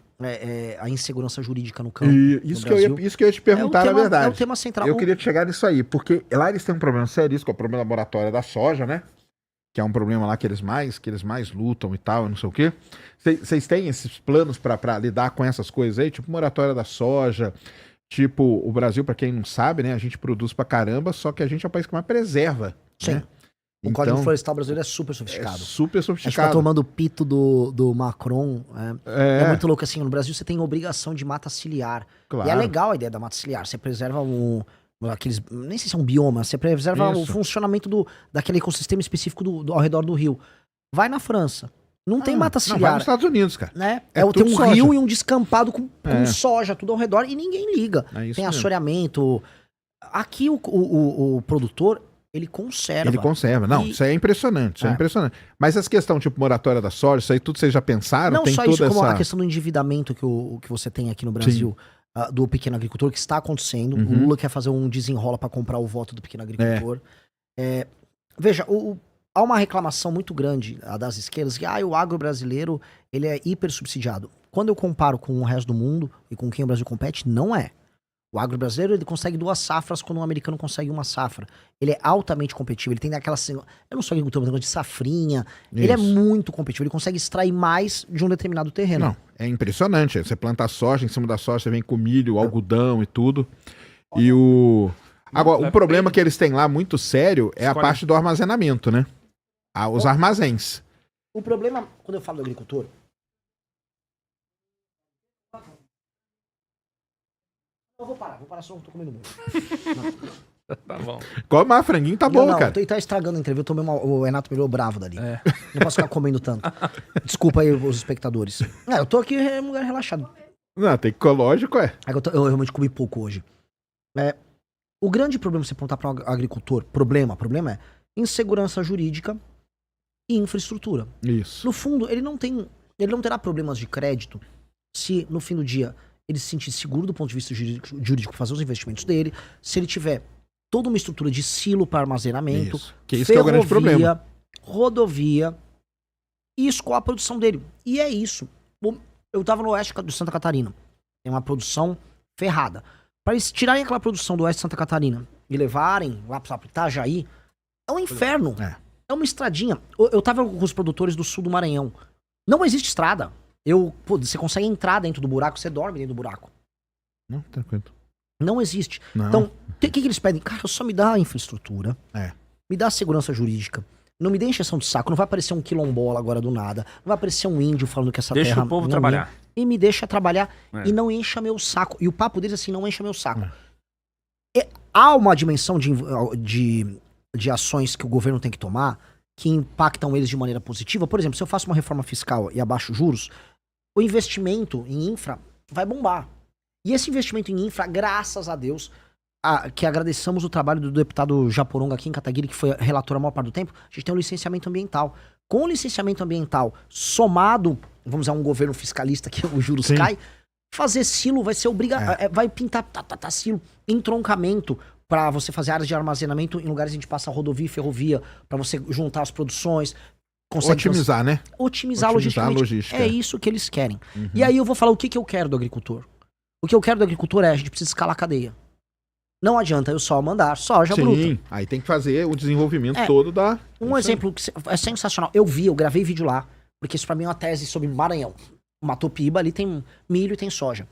a insegurança jurídica no campo. Isso que eu ia te perguntar, na verdade. É o tema central. Eu queria chegar nisso aí, porque lá eles têm um problema sério, que é o problema laboratório da soja, né? Que é um problema lá que eles mais lutam e tal, não sei o quê. Vocês têm esses planos pra lidar com essas coisas aí? Tipo moratória da soja, tipo o Brasil, pra quem não sabe, né? A gente produz pra caramba, só que a gente é o país que mais preserva. Sim. Né? O Código Florestal brasileiro é super sofisticado. Super sofisticado. A gente tá tomando o pito do Macron. É muito louco, assim, no Brasil você tem obrigação de mata ciliar. Claro. E é legal a ideia da mata ciliar. Você preserva aqueles, nem sei se é um bioma, você preserva o funcionamento daquele ecossistema específico ao redor do rio. Vai na França. Não tem mata ciliar. Vai nos Estados Unidos, cara. Né? Tem um soja. Rio e um descampado com soja, tudo ao redor, e ninguém liga. Tem assoreamento. Aqui o produtor, ele conserva. Ele conserva. Não, isso é impressionante. Isso é impressionante. Mas essa questão, tipo, moratória da soja, isso aí tudo vocês já pensaram? Não Tem só toda isso, como essa... a questão do endividamento que você tem aqui no Brasil, do pequeno agricultor, que está acontecendo. Uhum. O Lula quer fazer um desenrola para comprar o voto do pequeno agricultor. Veja, há uma reclamação muito grande das esquerdas que o agro brasileiro ele é hiper subsidiado. Quando eu comparo com o resto do mundo e com quem o Brasil compete, não é. O agro brasileiro ele consegue 2 safras quando um americano consegue 1 safra. Ele é altamente competitivo, ele tem aquela... Eu não sou agricultor, mas de safrinha. Isso. Ele é muito competitivo, ele consegue extrair mais de um determinado terreno. Não, é impressionante. Você planta soja, em cima da soja você vem com milho, algodão e tudo. E o... Agora, o problema que eles têm lá muito sério é a parte do armazenamento, né? Os armazéns. O problema, quando eu falo do agricultor... Eu vou parar só, eu tô comendo muito. Tá bom. Come mais franguinho, tá bom, não, cara. Tá estragando a entrevista, o Renato me virou bravo dali. Não posso ficar comendo tanto. Desculpa aí os espectadores. Eu tô aqui em um lugar relaxado. Não, tem que lógico, Eu realmente comi pouco hoje. O grande problema, se você perguntar para um agricultor, problema é insegurança jurídica e infraestrutura. Isso. No fundo, ele não terá problemas de crédito se, no fim do dia, ele se sentir seguro do ponto de vista jurídico fazer os investimentos dele, se ele tiver toda uma estrutura de silo para armazenamento, que é o grande problema. Rodovia e escoar a produção dele. E é isso. Eu tava no oeste de Santa Catarina. Tem uma produção ferrada. Para eles tirarem aquela produção do oeste de Santa Catarina e levarem lá para Itajaí, é um inferno. É uma estradinha. Eu tava com os produtores do sul do Maranhão. Não existe estrada. Você consegue entrar dentro do buraco, você dorme dentro do buraco. Não, tranquilo. Não existe. Não. Então, o que eles pedem? Cara, só me dá a infraestrutura. Me dá a segurança jurídica. Não me dê encheção de saco. Não vai aparecer um quilombola agora do nada. Não vai aparecer um índio falando que essa terra... Deixa o povo trabalhar. E me deixa trabalhar e não encha meu saco. E o papo deles assim, não encha meu saco. Há uma dimensão de ações que o governo tem que tomar que impactam eles de maneira positiva. Por exemplo, se eu faço uma reforma fiscal e abaixo juros, o investimento em infra vai bombar. E esse investimento em infra, graças a Deus, que agradecemos o trabalho do deputado Japoronga aqui em Cataguiri, que foi relator a maior parte do tempo, a gente tem um licenciamento ambiental. Com o licenciamento ambiental somado, vamos dizer, a um governo fiscalista que os juros cai, fazer silo vai ser obrigatório. Vai pintar silo, entroncamento, para você fazer áreas de armazenamento em lugares onde a gente passa rodovia e ferrovia, para você juntar as produções. Otimizar, né? Otimizar a logística. É isso que eles querem. E aí eu vou falar o que eu quero do agricultor. O que eu quero do agricultor a gente precisa escalar a cadeia. Não adianta eu só mandar soja bruta. Sim, aí tem que fazer o desenvolvimento todo da... Um exemplo que é sensacional. Eu gravei vídeo lá, porque isso pra mim é uma tese sobre Maranhão. Matopiba, ali tem milho e tem soja.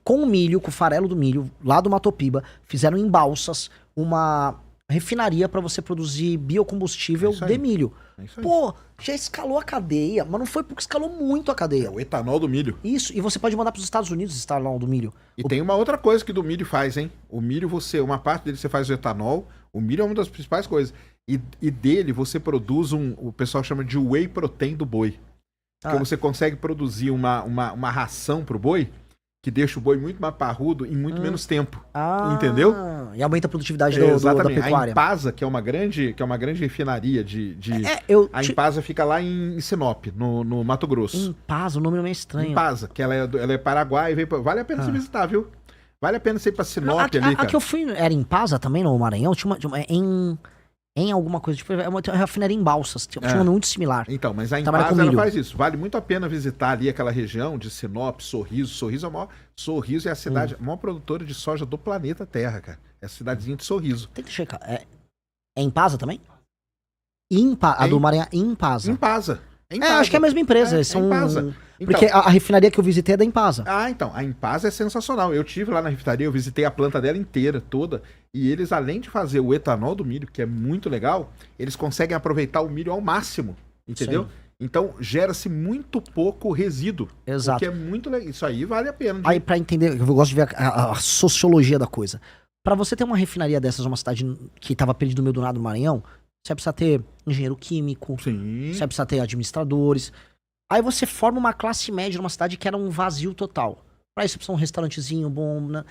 Com o milho, com o farelo do milho, lá do Matopiba, fizeram em Balsas uma refinaria para você produzir biocombustível de milho. Pô, já escalou a cadeia, mas não foi porque escalou muito a cadeia. O etanol do milho. Isso, e você pode mandar para os Estados Unidos o etanol do milho. E tem uma outra coisa que do milho faz, hein? O milho, uma parte dele você faz o etanol, o milho é uma das principais coisas. E dele você produz o pessoal chama de whey protein do boi. Porque você consegue produzir uma ração pro boi que deixa o boi muito mais parrudo em muito menos tempo. Entendeu? E aumenta a produtividade da pecuária. A Impasa, que é uma grande refinaria a Impasa fica lá em Sinop, no Mato Grosso. Impasa, o nome não é estranho. Impasa, que ela é Paraguai. Vale a pena você visitar, viu? Vale a pena você ir pra Sinop ali, cara. A que eu fui, era em Impasa também, no Maranhão? Tinha em alguma coisa, tipo, é uma refinaria em Balsas, tinha um nome muito similar. Então, mas a Impasa ela faz isso. Vale muito a pena visitar ali aquela região de Sinop, Sorriso. Sorriso é a cidade, a maior produtora de soja do planeta Terra, cara. É a cidadezinha de Sorriso. Tem que checar. É Impasa também? A do Maranhão é Impasa. Impasa. Acho que é a mesma empresa. Impasa. Porque a refinaria que eu visitei é da Impasa. Então, a Impasa é sensacional. Eu tive lá na refinaria, eu visitei a planta dela inteira, toda. E eles, além de fazer o etanol do milho, que é muito legal, eles conseguem aproveitar o milho ao máximo, entendeu? Sim. Então, gera-se muito pouco resíduo. Exato. O que é muito legal. Isso aí vale a pena. Aí, pra entender, eu gosto de ver a sociologia da coisa. Pra você ter uma refinaria dessas numa cidade que tava perdida no meio do nada no Maranhão, você precisa ter engenheiro químico, sim, você precisa ter administradores. Aí você forma uma classe média numa cidade que era um vazio total. Pra isso você precisa de um restaurantezinho bom, né?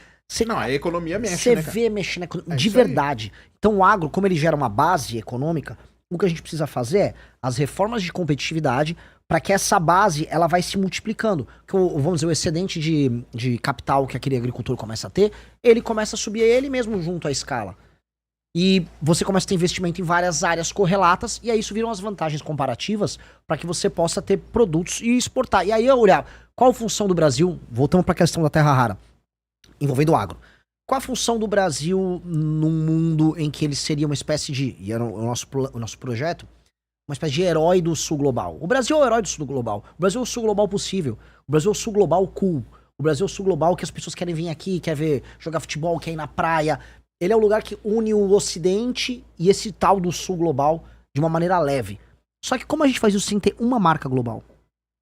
Não, a economia mexe, Você né, cara? vê mexendo na economia, de isso aí. verdade. Então o agro, como ele gera uma base econômica, o que a gente precisa fazer é as reformas de competitividade para que essa base ela vai se multiplicando. Que vamos dizer, o excedente de capital que aquele agricultor começa a ter, ele começa a subir ele mesmo junto à escala. E você começa a ter investimento em várias áreas correlatas, e aí isso viram as vantagens comparativas para que você possa ter produtos e exportar. E aí eu olhar qual a função do Brasil, voltamos para a questão da terra rara, envolvendo o agro. Qual a função do Brasil num mundo em que ele seria uma espécie de, e era o nosso projeto, uma espécie de herói do sul global? O Brasil é o herói do sul global. O Brasil é o sul global possível. O Brasil é o sul global cool. O Brasil é o sul global que as pessoas querem vir aqui, quer ver jogar futebol, quer ir na praia. Ele é o lugar que une o Ocidente e esse tal do sul global de uma maneira leve. Só que como a gente faz isso sem ter uma marca global?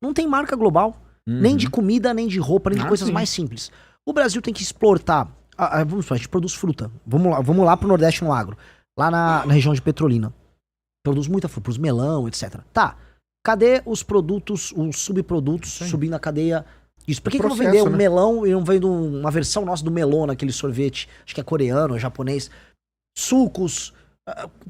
Não tem marca global. Nem de comida, nem de roupa, nem de coisas mais simples. O Brasil tem que exportar. Vamos lá, a gente produz fruta. Vamos lá pro Nordeste no agro. Lá na região de Petrolina. Produz muita fruta, produz melão, etc. Tá. Cadê os produtos, os subprodutos subindo a cadeia disso? Por que, que eu vou vender um melão e não vendo uma versão nossa do melon naquele sorvete? Acho que é coreano, japonês. Sucos.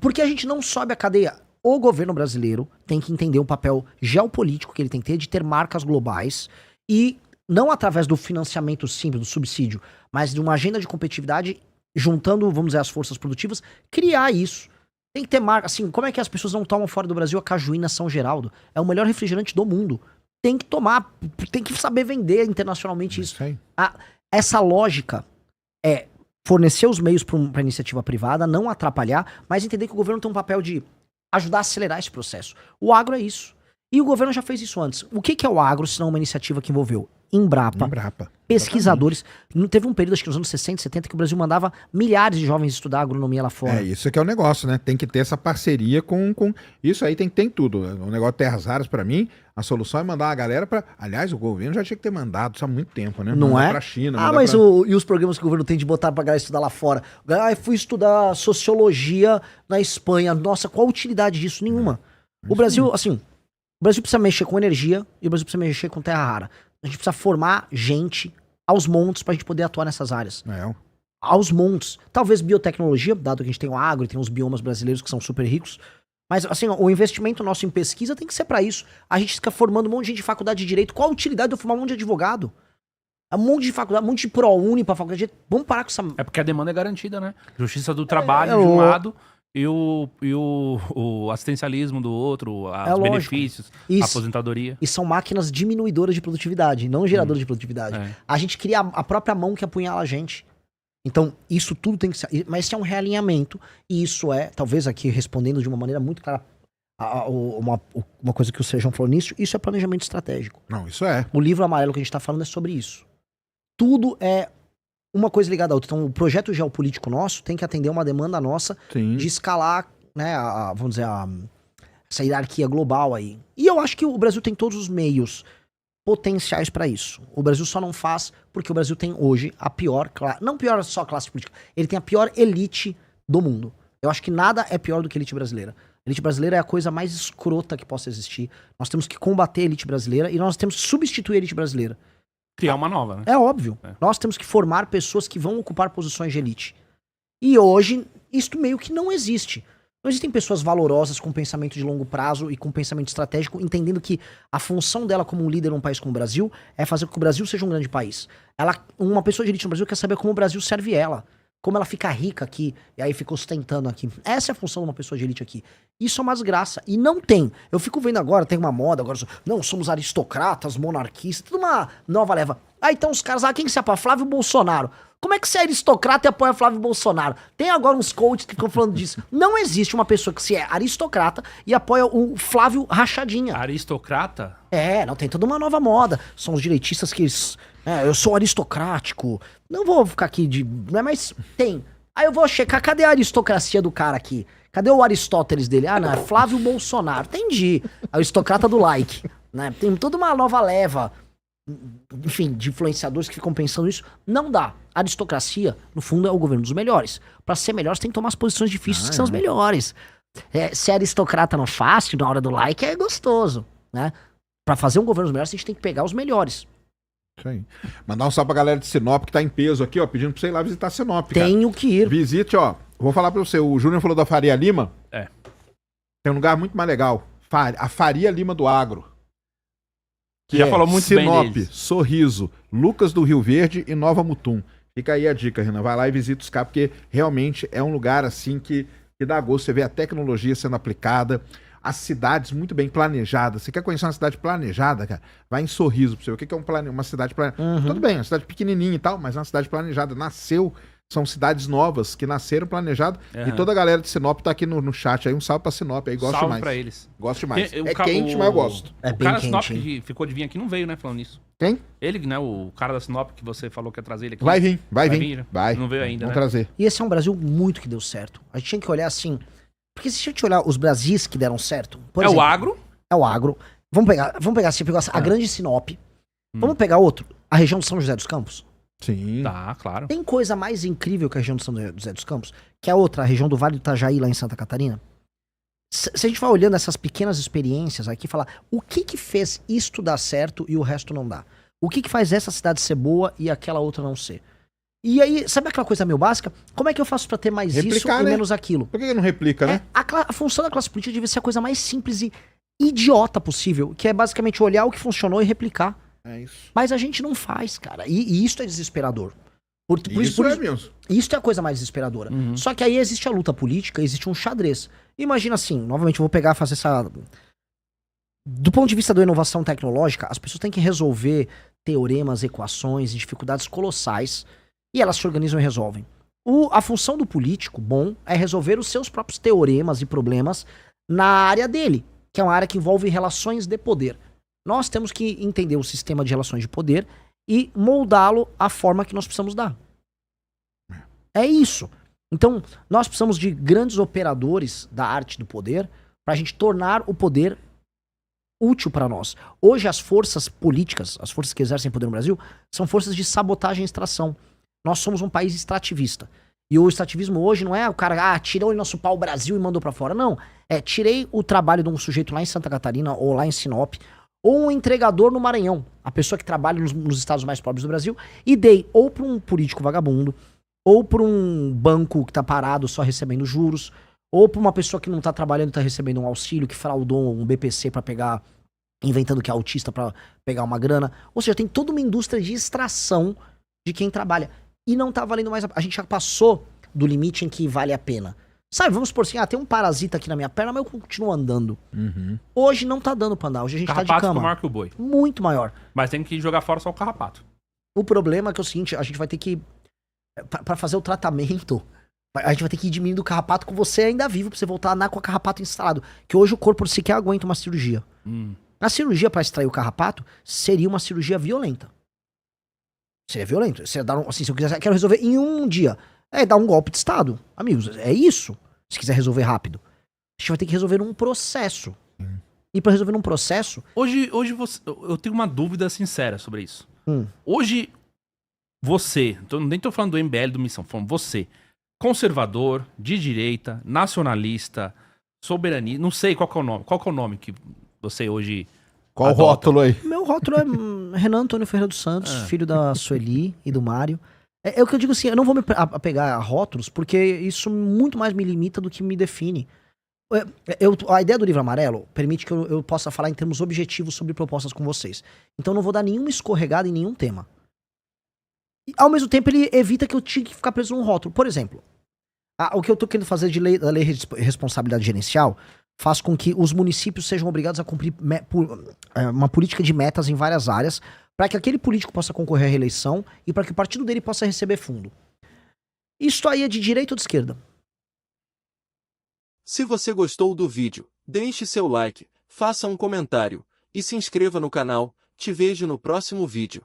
Por que a gente não sobe a cadeia? O governo brasileiro tem que entender o papel geopolítico que ele tem que ter de ter marcas globais e não através do financiamento simples, do subsídio, mas de uma agenda de competitividade, juntando, vamos dizer, as forças produtivas, criar isso. Tem que ter marca. Assim, como é que as pessoas não tomam fora do Brasil a cajuína São Geraldo? É o melhor refrigerante do mundo. Tem que tomar, tem que saber vender internacionalmente isso. Essa lógica é fornecer os meios para a iniciativa privada, não atrapalhar, mas entender que o governo tem um papel de ajudar a acelerar esse processo. O agro é isso. E o governo já fez isso antes. O que é o agro, se não uma iniciativa que envolveu Embrapa, pesquisadores. Não teve um período, acho que nos anos 60, 70, que o Brasil mandava milhares de jovens estudar agronomia lá fora. Isso que é o negócio, né? Tem que ter essa parceria com... Isso aí tem tudo. O negócio de terras raras, pra mim, a solução é mandar a galera pra... Aliás, o governo já tinha que ter mandado isso há muito tempo, né? Não mandar é? Pra China. Mas e os programas que o governo tem de botar pra galera estudar lá fora? Eu fui estudar sociologia na Espanha. Nossa, qual a utilidade disso? Nenhuma. O Brasil, assim... O Brasil precisa mexer com energia e o Brasil precisa mexer com terra rara. A gente precisa formar gente aos montes pra gente poder atuar nessas áreas. Aos montes. Talvez biotecnologia, dado que a gente tem o agro e tem os biomas brasileiros que são super ricos. Mas, assim, o investimento nosso em pesquisa tem que ser pra isso. A gente fica formando um monte de gente de faculdade de direito. Qual a utilidade de eu formar um monte de advogado? Um monte de faculdade, um monte de ProUni pra faculdade de direito. Vamos parar com essa... É porque a demanda é garantida, né? Justiça do trabalho de um lado... E o assistencialismo do outro, os benefícios, a aposentadoria. E são máquinas diminuidoras de produtividade, não geradoras de produtividade. A gente cria a própria mão que apunhala a gente. Então, isso tudo tem que ser... Mas isso é um realinhamento. E isso é, talvez aqui respondendo de uma maneira muito clara, uma coisa que o Sérgio falou nisso, isso é planejamento estratégico. Não, isso é. O livro amarelo que a gente está falando é sobre isso. Tudo é uma coisa ligada à outra. Então, o projeto geopolítico nosso tem que atender uma demanda nossa de escalar, né, vamos dizer, essa hierarquia global aí. E eu acho que o Brasil tem todos os meios potenciais para isso. O Brasil só não faz porque o Brasil tem hoje a pior classe, não pior só classe política, ele tem a pior elite do mundo. Eu acho que nada é pior do que a elite brasileira. A elite brasileira é a coisa mais escrota que possa existir. Nós temos que combater a elite brasileira e nós temos que substituir a elite brasileira. Criar uma nova, né? É óbvio. Nós temos que formar pessoas que vão ocupar posições de elite. E hoje, isto meio que não existe. Não existem pessoas valorosas com pensamento de longo prazo e com pensamento estratégico, entendendo que a função dela como um líder num país como o Brasil é fazer com que o Brasil seja um grande país. Uma pessoa de elite no Brasil quer saber como o Brasil serve ela. Como ela fica rica aqui, e aí fica ostentando aqui. Essa é a função de uma pessoa de elite aqui. Isso é uma desgraça. E não tem. Eu fico vendo agora, tem uma moda agora. Não, somos aristocratas, monarquistas, tudo uma nova leva. Então os caras, quem que se apoia? Flávio Bolsonaro. Como é que você é aristocrata e apoia Flávio Bolsonaro? Tem agora uns coaches que ficam falando disso. Não existe uma pessoa que se é aristocrata e apoia o Flávio Rachadinha. Aristocrata? Não, tem toda uma nova moda. São os direitistas que... eu sou aristocrático. Não vou ficar aqui de... mas tem. Aí eu vou checar, cadê a aristocracia do cara aqui? Cadê o Aristóteles dele? Não, é Flávio Bolsonaro. Entendi. Aristocrata do like. Né? Tem toda uma nova leva, enfim, de influenciadores que ficam pensando nisso. Não dá. A aristocracia, no fundo, é o governo dos melhores. Pra ser melhor, você tem que tomar as posições difíceis que são os melhores. Ser aristocrata não fácil, na hora do like, é gostoso. Né? Pra fazer um governo dos melhores, a gente tem que pegar os melhores. Isso aí. Mandar um salve pra galera de Sinop que tá em peso aqui, ó, pedindo pra você ir lá visitar Sinop, cara. Tenho que ir. Visite, ó. Vou falar pra você, o Júnior falou da Faria Lima. É. Tem um lugar muito mais legal. A Faria Lima do Agro. Que Já falou muito bem Sinop, deles. Sorriso, Lucas do Rio Verde e Nova Mutum. Fica aí a dica, Renan. Vai lá e visita os caras, porque realmente é um lugar assim que dá gosto. Você vê a tecnologia sendo aplicada, as cidades muito bem planejadas. Você quer conhecer uma cidade planejada, cara? Vai em Sorriso pra você ver o que é uma cidade planejada. Tudo bem, uma cidade pequenininha e tal, mas é uma cidade planejada. Nasceu, são cidades novas que nasceram planejadas. E toda a galera de Sinop tá aqui no chat aí. Um salve pra Sinop aí, gosto Salve demais. pra eles. Gosto demais. Tem- o É ca- quente, o- mas eu gosto. É o bem cara da Sinop quente, que ficou de vir aqui não veio, né, falando nisso. Quem? Ele, né, o cara da Sinop que você falou que ia trazer ele aqui. Vai vir, vai vir. né? Vai. Não veio ainda, Vamos né? trazer. E esse é um Brasil muito que deu certo. A gente tinha que olhar assim. Porque se a gente olhar os Brasis que deram certo. Por É exemplo, o agro. É o agro. Vamos pegar assim, a grande Sinop. Vamos pegar outro. A região de São José dos Campos. Sim. Tá, claro. Tem coisa mais incrível que a região de São José dos Campos, que é a outra, a região do Vale do Itajaí, lá em Santa Catarina. Se a gente vai olhando essas pequenas experiências aqui, falar o que fez isto dar certo e o resto não dá? O que faz essa cidade ser boa e aquela outra não ser? E aí, sabe aquela coisa meio básica? Como é que eu faço pra ter mais Replicar, isso e né? menos aquilo? Por que não replica, né? A função da classe política devia ser a coisa mais simples e idiota possível, que é basicamente olhar o que funcionou e replicar. É isso. Mas a gente não faz, cara. E isso é desesperador. Por Isso é mesmo. isso é a coisa mais desesperadora. Só que aí existe a luta política, existe um xadrez. Imagina assim, novamente eu vou pegar e fazer essa... Do ponto de vista da inovação tecnológica, as pessoas têm que resolver teoremas, equações e dificuldades colossais e elas se organizam e resolvem. A função do político, bom, é resolver os seus próprios teoremas e problemas na área dele, que é uma área que envolve relações de poder. Nós temos que entender o sistema de relações de poder e moldá-lo à forma que nós precisamos dar. É isso. Então, nós precisamos de grandes operadores da arte do poder para a gente tornar o poder útil para nós. Hoje, as forças políticas, as forças que exercem poder no Brasil, são forças de sabotagem e extração. Nós somos um país extrativista. E o extrativismo hoje não é o cara, tirou o nosso pau Brasil e mandou para fora. Não. Tirei o trabalho de um sujeito lá em Santa Catarina ou lá em Sinop, ou um entregador no Maranhão, a pessoa que trabalha nos estados mais pobres do Brasil, e dei ou para um político vagabundo, ou para um banco que tá parado só recebendo juros, ou para uma pessoa que não tá trabalhando e tá recebendo um auxílio, que fraudou um BPC para pegar, inventando que é autista para pegar uma grana. Ou seja, tem toda uma indústria de extração de quem trabalha. E não tá valendo mais a gente já passou do limite em que vale a pena. Sabe, vamos supor assim, tem um parasita aqui na minha perna, mas eu continuo andando. Hoje não tá dando pra andar, hoje a gente Carrapato tá de ficou cama. maior que o boi. Muito maior. Mas tem que jogar fora só o carrapato. O problema é que é o seguinte, a gente vai ter que, pra fazer o tratamento, a gente vai ter que ir diminuindo o carrapato com você ainda vivo, pra você voltar a andar com o carrapato instalado. Que hoje o corpo sequer aguenta uma cirurgia. A cirurgia pra extrair o carrapato seria uma cirurgia violenta. Seria violento. Seria dar assim, se eu quero resolver em um dia. Dar um golpe de Estado. Amigos, é isso. Se quiser resolver rápido. A gente vai ter que resolver num processo. E pra resolver num processo... Hoje eu tenho uma dúvida sincera sobre isso. Hoje, você, nem tô falando do MBL, do Missão, falando você, conservador, de direita, nacionalista, soberanista, não sei qual que é o nome. Qual que é o nome que você hoje... Qual o adota? rótulo aí? Meu rótulo é Renan Antônio Ferreira dos Santos, filho da Sueli e do Mário. É o que eu digo assim, eu não vou me apegar a rótulos, porque isso muito mais me limita do que me define. A ideia do livro amarelo permite que eu possa falar em termos objetivos sobre propostas com vocês. Então eu não vou dar nenhuma escorregada em nenhum tema. E, ao mesmo tempo, ele evita que eu tinha que ficar preso num rótulo. Por exemplo, o que eu tô querendo fazer da lei de responsabilidade gerencial faz com que os municípios sejam obrigados a cumprir uma política de metas em várias áreas para que aquele político possa concorrer à reeleição e para que o partido dele possa receber fundo. Isso aí é de direita ou de esquerda? Se você gostou do vídeo, deixe seu like, faça um comentário e se inscreva no canal. Te vejo no próximo vídeo.